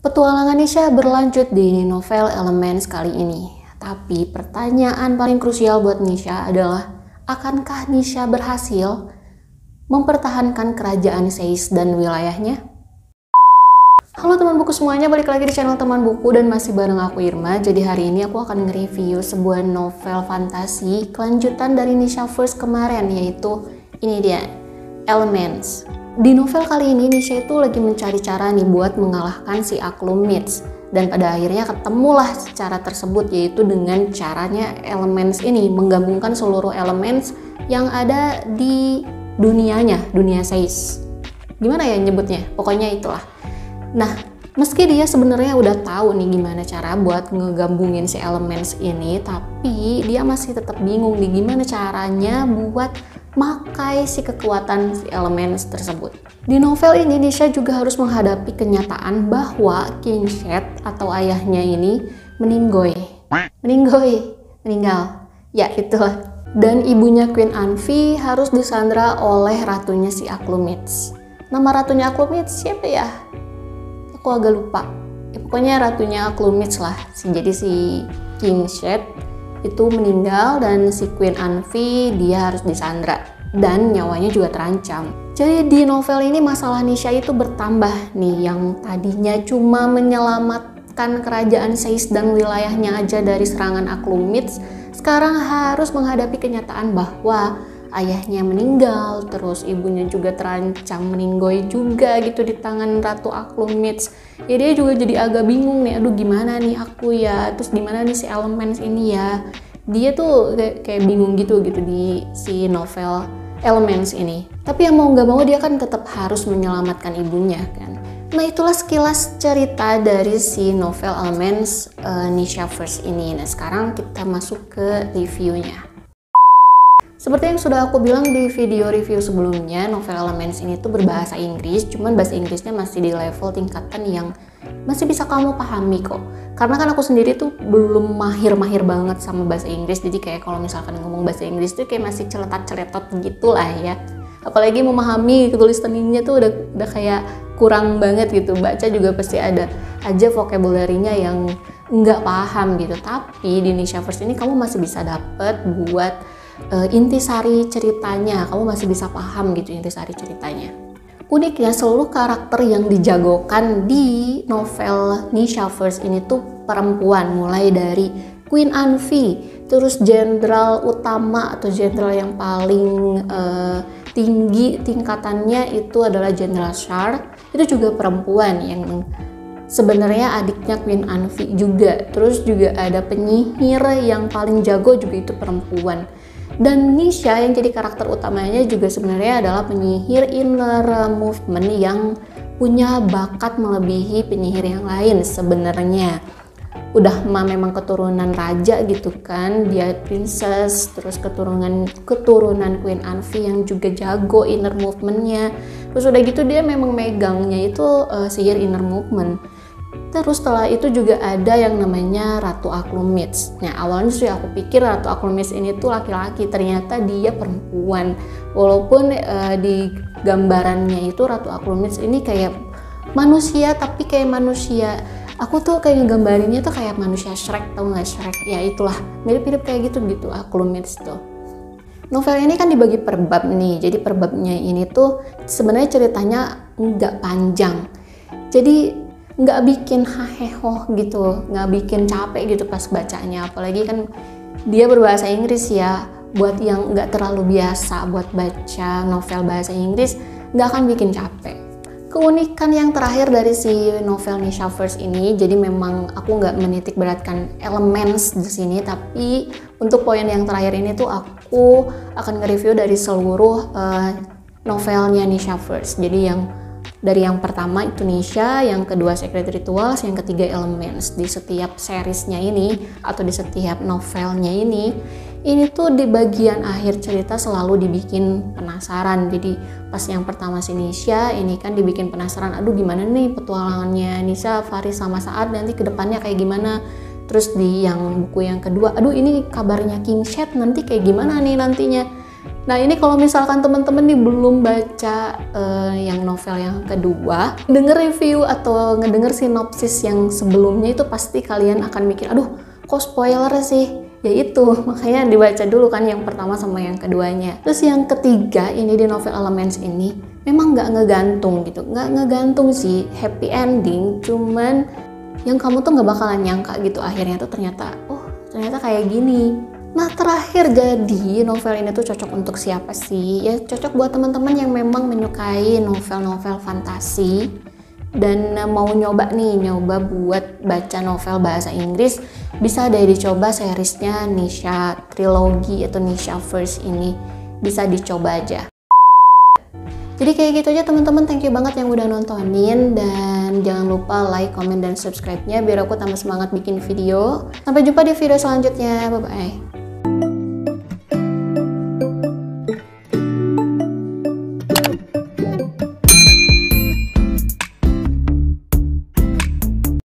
Petualangan Nisha berlanjut di novel Elements kali ini. Tapi pertanyaan paling krusial buat Nisha adalah, akankah Nisha berhasil mempertahankan kerajaan Seis dan wilayahnya? Halo teman buku semuanya, balik lagi di channel teman buku dan masih bareng aku Irma. Jadi hari ini aku akan nge-review sebuah novel fantasi kelanjutan dari Nisha First kemarin, yaitu ini dia, Elements. Di novel kali ini Nisha itu lagi mencari cara nih buat mengalahkan si Aklumitz, dan pada akhirnya ketemulah cara tersebut, yaitu dengan caranya Elements ini menggabungkan seluruh Elements yang ada di dunianya, dunia Seis. Gimana ya nyebutnya? Pokoknya itulah. Nah, meski dia sebenarnya udah tahu nih gimana cara buat ngegabungin si Elements ini, tapi dia masih tetap bingung nih gimana caranya buat makai si kekuatan si Elements tersebut. Di novel ini Nisha juga harus menghadapi kenyataan bahwa King Shet atau ayahnya ini meninggal. Ya itulah. Dan ibunya Queen Anfi harus disandra oleh ratunya si Aklumitz. Nama ratunya Aklumitz siapa ya? Aku agak lupa. Pokoknya ratunya Aklumitz lah. Jadi si King Shet itu meninggal dan si Queen Anfi dia harus disandra dan nyawanya juga terancam. Jadi di novel ini masalah Nisha itu bertambah nih, yang tadinya cuma menyelamatkan kerajaan Seis dan wilayahnya aja dari serangan Aklumitz, sekarang harus menghadapi kenyataan bahwa ayahnya meninggal, terus ibunya juga terancam meninggoy juga gitu di tangan Ratu Aklumitz. Ya dia juga jadi agak bingung nih, aduh gimana nih aku ya, terus gimana nih si Elements ini ya. Dia tuh kayak bingung gitu di si novel Elements ini. Tapi yang mau nggak mau dia kan tetap harus menyelamatkan ibunya kan. Nah itulah sekilas cerita dari si novel Elements Nisha First ini. Nah sekarang kita masuk ke reviewnya. Seperti yang sudah aku bilang di video review sebelumnya, novel Elements ini tuh berbahasa Inggris, cuman bahasa Inggrisnya masih di level tingkatan yang masih bisa kamu pahami kok. Karena kan aku sendiri tuh belum mahir-mahir banget sama bahasa Inggris, jadi kayak kalau misalkan ngomong bahasa Inggris tuh kayak masih celetat-celetot gitu lah ya. Apalagi memahami tulisannya tuh udah kayak kurang banget gitu. Baca juga pasti ada aja vocabulary-nya yang nggak paham gitu. Tapi di Nisha First ini kamu masih bisa dapet buat intisari ceritanya, kamu masih bisa paham gitu intisari ceritanya. Uniknya seluruh karakter yang dijagokan di novel Nisha First ini tuh perempuan, mulai dari Queen Anfi, terus jenderal utama atau jenderal yang paling tinggi tingkatannya itu adalah Jenderal Shar, itu juga perempuan yang sebenarnya adiknya Queen Anfi juga. Terus juga ada penyihir yang paling jago juga itu perempuan. Dan Nisha yang jadi karakter utamanya juga sebenarnya adalah penyihir inner movement yang punya bakat melebihi penyihir yang lain sebenarnya. Udah memang keturunan raja gitu kan, dia princess, terus keturunan Queen Anfi yang juga jago inner movementnya. Terus udah gitu dia memang megangnya itu sihir inner movement. Terus setelah itu juga ada yang namanya Ratu Aklumitz. Nah awalnya sih aku pikir Ratu Aklumitz ini tuh laki-laki, ternyata dia perempuan. Walaupun di gambarannya itu Ratu Aklumitz ini kayak manusia, tapi kayak manusia, aku tuh kayak ngegambarinnya tuh kayak manusia Shrek, tau nggak Shrek? Ya itulah, mirip-mirip kayak gitu Aklumitz tuh. Novel ini kan dibagi per bab nih, jadi per babnya ini tuh sebenarnya ceritanya nggak panjang. Jadi nggak bikin haheho gitu, nggak bikin capek gitu pas bacanya. Apalagi kan dia berbahasa Inggris ya, buat yang nggak terlalu biasa buat baca novel bahasa Inggris nggak akan bikin capek. Keunikan yang terakhir dari si novel Nisha First ini, jadi memang aku nggak menitik beratkan Elements di sini, tapi untuk poin yang terakhir ini tuh aku akan nge-review dari seluruh novelnya Nisha First. Jadi dari yang pertama itu Nisha, yang kedua Secret Rituals, yang ketiga Elements. Di setiap seriesnya ini atau di setiap novelnya ini tuh di bagian akhir cerita selalu dibikin penasaran. Jadi pas yang pertama si Nisha ini kan dibikin penasaran, aduh gimana nih petualangannya Nisha, Faris sama Saad nanti kedepannya kayak gimana. Terus di yang buku yang kedua, aduh ini kabarnya King Shet nanti kayak gimana nih nantinya. Nah ini kalau misalkan teman-teman nih belum baca yang novel yang kedua, denger review atau ngedenger sinopsis yang sebelumnya itu pasti kalian akan mikir, aduh kok spoiler sih? Ya itu, makanya dibaca dulu kan yang pertama sama yang keduanya. Terus yang ketiga ini di novel Elements ini memang nggak ngegantung gitu, nggak ngegantung sih, happy ending, cuman yang kamu tuh nggak bakalan nyangka gitu akhirnya tuh ternyata, oh ternyata kayak gini. Nah terakhir, jadi novel ini tuh cocok untuk siapa sih? Ya cocok buat teman-teman yang memang menyukai novel-novel fantasi dan mau nyoba buat baca novel bahasa Inggris. Bisa deh dicoba seriesnya Nisha Trilogy atau Nisha Verse ini, bisa dicoba aja. Jadi kayak gitu aja teman-teman, thank you banget yang udah nontonin, dan jangan lupa like, comment, dan subscribe-nya biar aku tambah semangat bikin video. Sampai jumpa di video selanjutnya, bye-bye.